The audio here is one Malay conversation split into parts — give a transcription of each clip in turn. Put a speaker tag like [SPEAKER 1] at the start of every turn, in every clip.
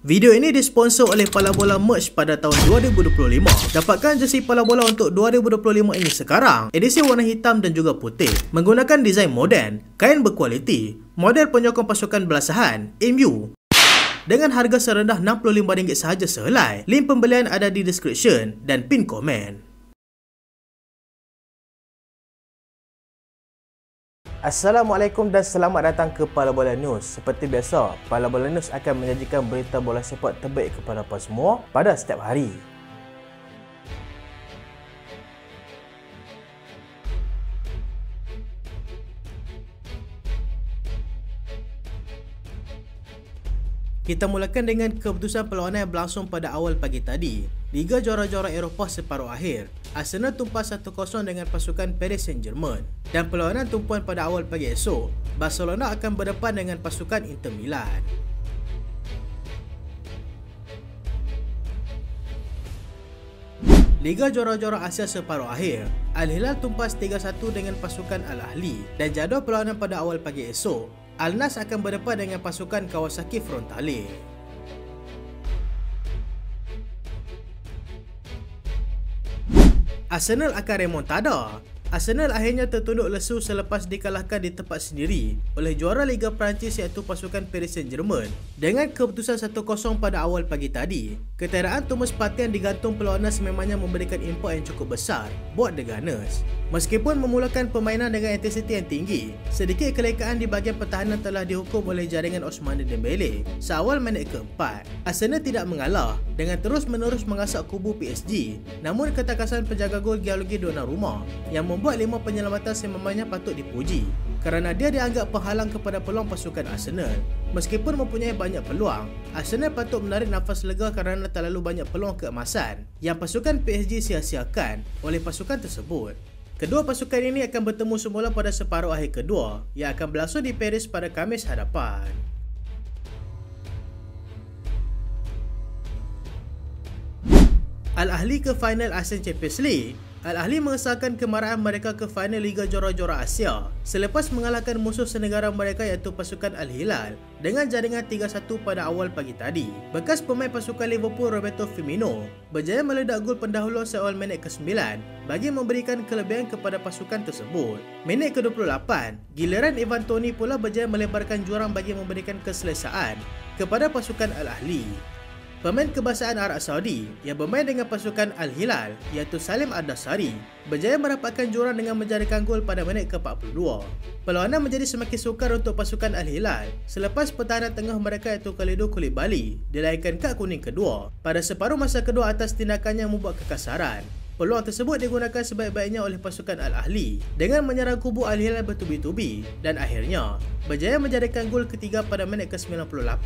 [SPEAKER 1] Video ini disponsor oleh Pala Bola Merch pada tahun 2025. Dapatkan jersey Pala Bola untuk 2025 ini sekarang. Edisi warna hitam dan juga putih. Menggunakan desain moden, kain berkualiti, model penyokong pasukan belasahan, MU. Dengan harga serendah RM65 sahaja sehelai. Link pembelian ada di description dan pin komen. Assalamualaikum dan selamat datang ke Pala Bola News. Seperti biasa, Pala Bola News akan menyajikan berita bola sepak terbaik kepada anda semua pada setiap hari. Kita mulakan dengan keputusan perlawanan yang berlangsung pada awal pagi tadi. Liga Juara-Juara Eropah separuh akhir. Arsenal tumpas 1-0 dengan pasukan Paris Saint-Germain. Dan perlawanan tumpuan pada awal pagi esok, Barcelona akan berdepan dengan pasukan Inter Milan. Liga Juara-Juara Asia separuh akhir. Al-Hilal tumpas 3-1 dengan pasukan Al-Ahli. Dan jadual perlawanan pada awal pagi esok, Al-Nassr akan berdepan dengan pasukan Kawasaki Frontale. Arsenal akan remontada. Arsenal akhirnya tertunduk lesu selepas dikalahkan di tempat sendiri oleh juara Liga Perancis iaitu pasukan Paris Saint-Germain dengan keputusan 1-0 pada awal pagi tadi. Ketiadaan Thomas Partey yang digantung perlawanan sememangnya memberikan impak yang cukup besar buat The Gunners. Meskipun memulakan permainan dengan intensiti yang tinggi, sedikit kelekaan di bahagian pertahanan telah dihukum oleh jaringan Ousmane Dembele seawal minit keempat. Arsenal tidak mengalah dengan terus-menerus mengasak kubu PSG, namun ketakasan penjaga gol Gianluigi Donnarumma yang membuat 5 penyelamatan sememangnya patut dipuji kerana dia dianggap penghalang kepada peluang pasukan Arsenal. Meskipun mempunyai banyak peluang, Arsenal patut menarik nafas lega kerana terlalu banyak peluang keemasan yang pasukan PSG sia-siakan oleh pasukan tersebut. Kedua pasukan ini akan bertemu semula pada separuh akhir kedua yang akan berlangsung di Paris pada Khamis hadapan. Al-Ahli ke final ASEAN Champions League. Al-Ahli mengesahkan kemarahan mereka ke final Liga Juara-Juara Asia selepas mengalahkan musuh senegara mereka iaitu pasukan Al-Hilal dengan jaringan 3-1 pada awal pagi tadi. Bekas pemain pasukan Liverpool Roberto Firmino berjaya meledak gol pendahuluan seawal minit ke-9 bagi memberikan kelebihan kepada pasukan tersebut. Minit ke-28, giliran Ivan Toney pula berjaya melebarkan jurang bagi memberikan keselesaan kepada pasukan Al-Ahli. Pemain kebangsaan Arab Saudi yang bermain dengan pasukan Al-Hilal iaitu Salim Ad-Dasari berjaya merapatkan jurang dengan menjadikan gol pada minit ke-42. Perlawanan menjadi semakin sukar untuk pasukan Al-Hilal selepas pertahanan tengah mereka iaitu Kalidou Koulibaly dilahirkan kad kuning kedua pada separuh masa kedua atas tindakannya yang membuat kekasaran. Peluang tersebut digunakan sebaik-baiknya oleh pasukan Al-Ahli dengan menyerang kubu Al-Hilal bertubi-tubi dan akhirnya berjaya menjadikan gol ketiga pada minit ke-98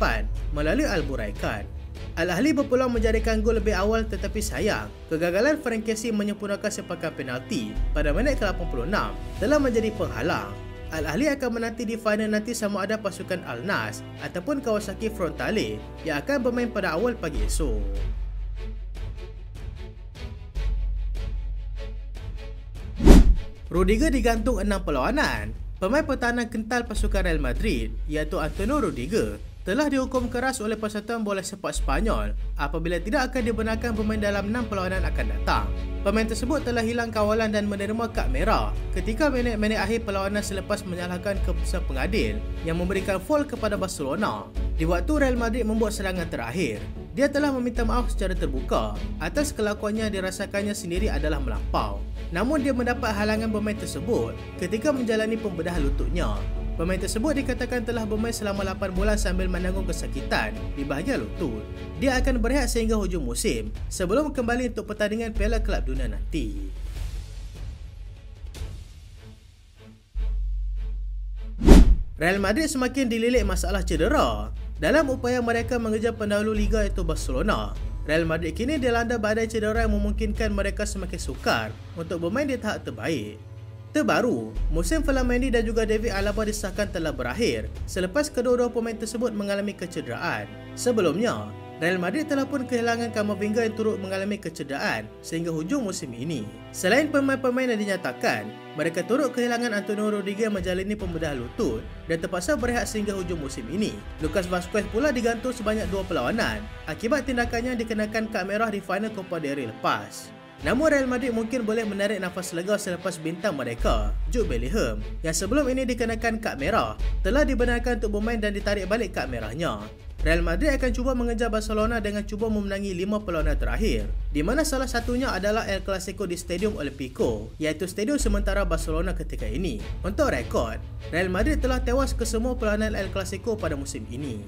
[SPEAKER 1] melalui Al-Buraikan. Al-Ahli berpeluang menjadikan gol lebih awal tetapi sayang, kegagalan Frank Kessie menyempurnakan sepakan penalti pada minit ke-86 telah menjadi penghalang. Al-Ahli akan menanti di final nanti sama ada pasukan Al-Nassr ataupun Kawasaki Frontale yang akan bermain pada awal pagi esok. Rudiger digantung 6 perlawanan. Pemain pertahanan kental pasukan Real Madrid iaitu Antonio Rudiger telah dihukum keras oleh Persatuan Bola Sepak Sepanyol apabila tidak akan dibenarkan bermain dalam 6 perlawanan akan datang. Pemain tersebut telah hilang kawalan dan menerima kad merah ketika minit-minit akhir perlawanan selepas menyalahkan keputusan pengadil yang memberikan foul kepada Barcelona di waktu Real Madrid membuat serangan terakhir. Dia telah meminta maaf secara terbuka atas kelakuannya yang dirasakannya sendiri adalah melampau. Namun dia mendapat halangan bermain tersebut ketika menjalani pembedahan lututnya. Pemain tersebut dikatakan telah bermain selama 8 bulan sambil menanggung kesakitan di bahagian lutut. Dia akan berehat sehingga hujung musim sebelum kembali untuk pertandingan Piala Kelab Dunia nanti. Real Madrid semakin dililit masalah cedera. Dalam upaya mereka mengejar pendahulu Liga iaitu Barcelona, Real Madrid kini dilanda badai cedera yang memungkinkan mereka semakin sukar untuk bermain di tahap terbaik. Terbaru, musim Flamini dan juga David Alaba disahkan telah berakhir selepas kedua-dua pemain tersebut mengalami kecederaan. Sebelumnya, Real Madrid telah pun kehilangan Camavinga yang turut mengalami kecederaan sehingga hujung musim ini. Selain pemain-pemain yang dinyatakan, mereka turut kehilangan Antonio Rudiger yang menjalani pembedahan lutut dan terpaksa berehat sehingga hujung musim ini. Lucas Vazquez pula digantung sebanyak 2 perlawanan akibat tindakannya dikenakan kad merah di final Copa del Rey lepas. Namun Real Madrid mungkin boleh menarik nafas lega selepas bintang mereka, Jude Bellingham, yang sebelum ini dikenakan kad merah, telah dibenarkan untuk bermain dan ditarik balik kad merahnya. Real Madrid akan cuba mengejar Barcelona dengan cuba memenangi 5 perlawanan terakhir, di mana salah satunya adalah El Clasico di Stadium Olimpico, iaitu stadium sementara Barcelona ketika ini. Untuk rekod, Real Madrid telah tewas ke semua perlawanan El Clasico pada musim ini.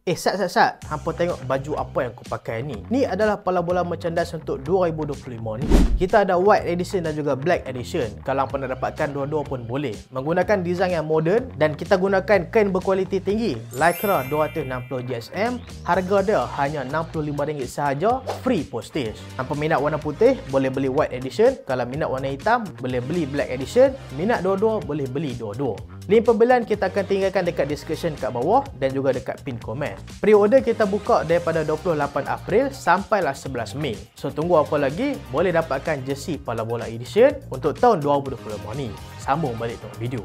[SPEAKER 1] Sat, hampa tengok baju apa yang aku pakai ni. Ni adalah Pala Bola merchandise untuk 2025 ni. Kita ada white edition dan juga black edition. Kalau pernah dapatkan dua-dua pun boleh. Menggunakan design yang moden dan kita gunakan kain berkualiti tinggi. Lycra 260 GSM. Harga dia hanya RM65 sahaja, free postage. Hampa minat warna putih, boleh beli white edition. Kalau minat warna hitam, boleh beli black edition. Minat dua-dua, boleh beli dua-dua. Link pembelian kita akan tinggalkan dekat description kat bawah dan juga dekat pin komen. Pre-order kita buka daripada 28 April sampailah 11 Mei. So tunggu apa lagi? Boleh dapatkan jersey Pala Bola Edition untuk tahun 2025 ni. Sambung balik tengok video.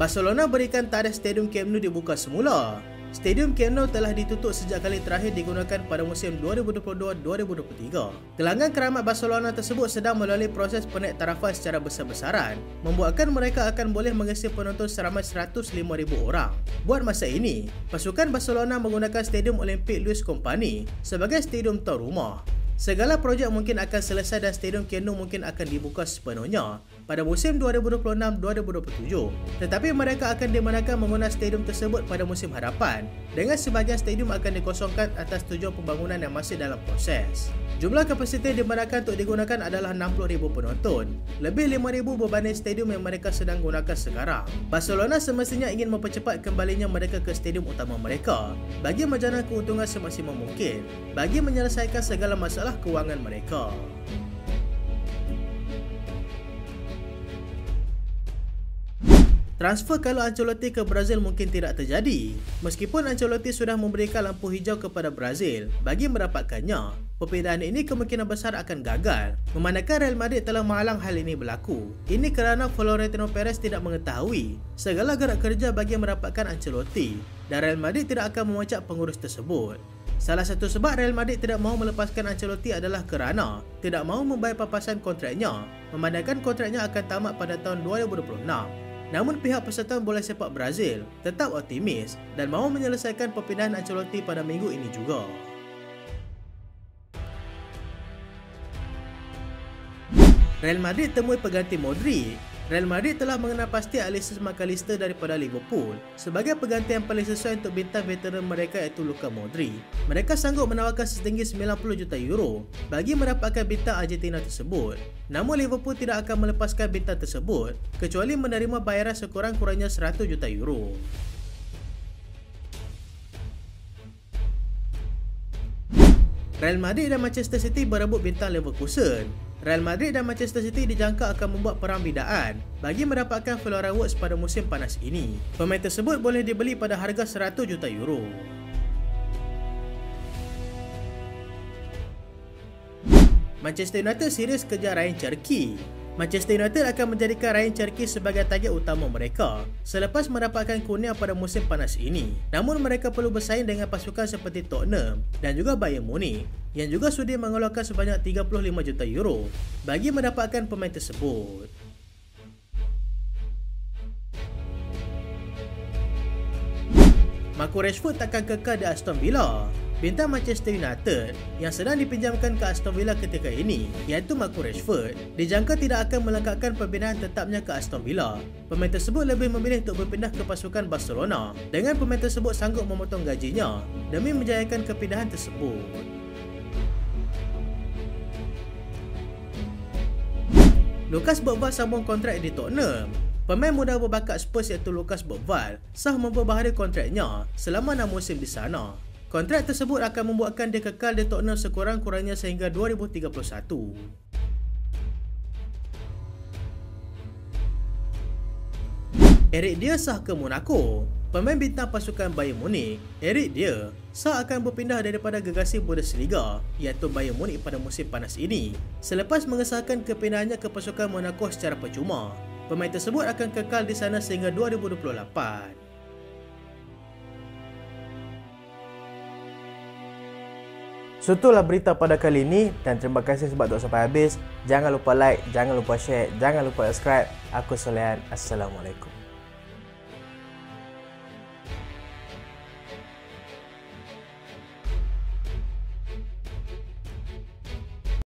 [SPEAKER 1] Barcelona berikan tarikh Stadium Camp Nou dibuka semula. Stadium Camp Nou telah ditutup sejak kali terakhir digunakan pada musim 2022-2023. Gelanggang keramat Barcelona tersebut sedang melalui proses penektarafan secara besar-besaran, membuatkan mereka akan boleh mengisi penonton seramai 105,000 orang. Buat masa ini, pasukan Barcelona menggunakan Stadium Olimpik Luis Companys sebagai stadium tuan rumah. Segala projek mungkin akan selesai dan Stadium Camp Nou mungkin akan dibuka sepenuhnya pada musim 2026-2027. Tetapi mereka akan dibenarkan menggunakan stadium tersebut pada musim hadapan, dengan sebahagian stadium akan dikosongkan atas tujuan pembangunan yang masih dalam proses. Jumlah kapasiti yang dibenarkan untuk digunakan adalah 60,000 penonton, lebih 5,000 berbanding stadium yang mereka sedang gunakan sekarang. Barcelona semestinya ingin mempercepat kembalinya mereka ke stadium utama mereka bagi menjana keuntungan semaksimal mungkin bagi menyelesaikan segala masalah kewangan mereka. Transfer Carlo Ancelotti ke Brazil mungkin tidak terjadi. Meskipun Ancelotti sudah memberikan lampu hijau kepada Brazil bagi mendapatkannya, perpindahan ini kemungkinan besar akan gagal, memandangkan Real Madrid telah menghalang hal ini berlaku. Ini kerana Florentino Perez tidak mengetahui segala gerak kerja bagi mendapatkan Ancelotti dan Real Madrid tidak akan memecat pengurus tersebut. Salah satu sebab Real Madrid tidak mahu melepaskan Ancelotti adalah kerana tidak mahu membayar papasan kontraknya, memandangkan kontraknya akan tamat pada tahun 2026. Namun pihak persatuan bola sepak Brazil tetap optimis dan mahu menyelesaikan perpindahan Ancelotti pada minggu ini juga. Real Madrid temui pengganti Modric. Real Madrid telah mengenal pasti Alexis McAllister daripada Liverpool sebagai pengganti yang paling sesuai untuk bintang veteran mereka iaitu Luka Modric. Mereka sanggup menawarkan setinggi 90 juta euro bagi mendapatkan bintang Argentina tersebut. Namun Liverpool tidak akan melepaskan bintang tersebut kecuali menerima bayaran sekurang-kurangnya 100 juta euro. Real Madrid dan Manchester City berebut bintang Leverkusen. Real Madrid dan Manchester City dijangka akan membuat perang bidaan bagi mendapatkan Flora Woods pada musim panas ini. Pemain tersebut boleh dibeli pada harga 100 juta euro. Manchester United serius kejar Ryan Cherki. Manchester United akan menjadikan Ryan Cherki sebagai target utama mereka selepas mendapatkan kurnia pada musim panas ini. Namun mereka perlu bersaing dengan pasukan seperti Tottenham dan juga Bayern Munich yang juga sudi mengeluarkan sebanyak 35 juta euro bagi mendapatkan pemain tersebut. Marcus Rashford takkan kekal di Aston Villa. Bintang Manchester United yang sedang dipinjamkan ke Aston Villa ketika ini, iaitu Marcus Rashford, dijangka tidak akan melengkapkan perpindahan tetapnya ke Aston Villa. Pemain tersebut lebih memilih untuk berpindah ke pasukan Barcelona dengan pemain tersebut sanggup memotong gajinya demi menjayakan kepindahan tersebut. Lucas Bergvall sambung kontrak di Tottenham. Pemain muda berbakat Spurs iaitu Lucas Bergvall sah memperbaharui kontraknya selama 6 musim di sana. Kontrak tersebut akan membuatkan dia kekal di Tottenham sekurang-kurangnya sehingga 2031. Eric Dier sah ke Monaco. Pemain bintang pasukan Bayern Munich, Eric Dier, sah akan berpindah daripada gegasi Bundesliga iaitu Bayern Munich pada musim panas ini selepas mengesahkan kepindahannya ke pasukan Monaco secara percuma. Pemain tersebut akan kekal di sana sehingga 2028. So itulah berita pada kali ini dan terima kasih sebab tengok sampai habis. Jangan lupa like, jangan lupa share, jangan lupa subscribe. Aku Solehan. Assalamualaikum.